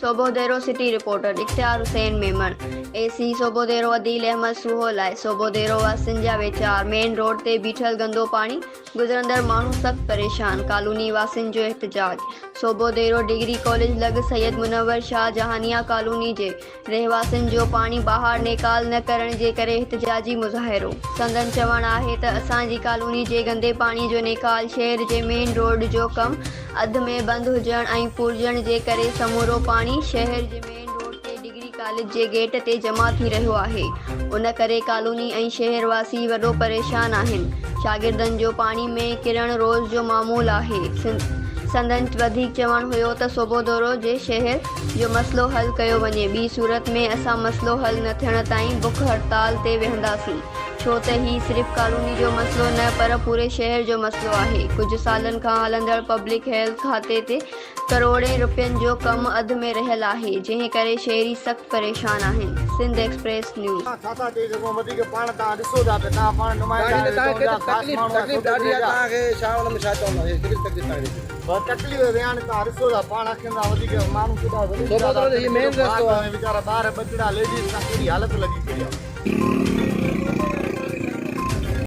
सोबोदेरो city reporter इख्तियार Hussain Memon AC सोबोदेरो Adeel Ahmad सुहोल आहे। सोबोदेरो वासियुनि जा वीचार मेन रोड ते बीठल गंदो पानी गुज़रंदड़ माण्हू सख़्त परेशान कॉलोनी वासियुनि जो एहतजाज। सोबोदेरो डिग्री कॉलेज लॻ सैयद मुनव्वर शाह जहानिया कॉलोनी जे रहवासियुनि जो पानी ॿाहिरि निकाल न करण जे करे एहतजाजी मुज़ाहिरो। संदन चवणु आहे त असांजी कॉलोनी जे गंदे पानी जो निकाल शहर जे मेन रोड जो कमु अधु में बंदि हुजण ऐं फुरिजण जे करे समूरो पानी शहर जे मेन रोड ते डिग्री कॉलेज जे गेट ते जमा थी रहियो आहे। उन करे कॉलोनी ऐं शहरवासी वॾो परेशान आहिनि। शागिर्दनि जो पानी में किरण रोज़ जो मामूल आहे। संदन वधीक चवणु हुयो त सोबोदेरो जे शहर जो मसइलो हल कयो वञे, ॿी सूरत में असां मसइलो हल न थियण ताईं बुख हड़ताल ते वेहंदासीं, छो त ही सिर्फ़ कॉलोनी जो मसइलो न पर पूरे शहर जो मसइलो आहे। कुझु सालनि खां हलंदड़ पब्लिक हेल्थ खाते ते करोड़े रुपयनि जो कमु अधु में रहियल आहे, जंहिं करे शहरी सख़्त परेशान आहिनि। Sindh express news. तकलीफ़ बयान तव्हां ॾिसो था पाण अखियुनि सां वधीक माण्हू केॾा मेन रस्तो आहे वीचारा ॿार बचड़ा लेडीज़ सां कहिड़ी हालत लॻी पई आहे।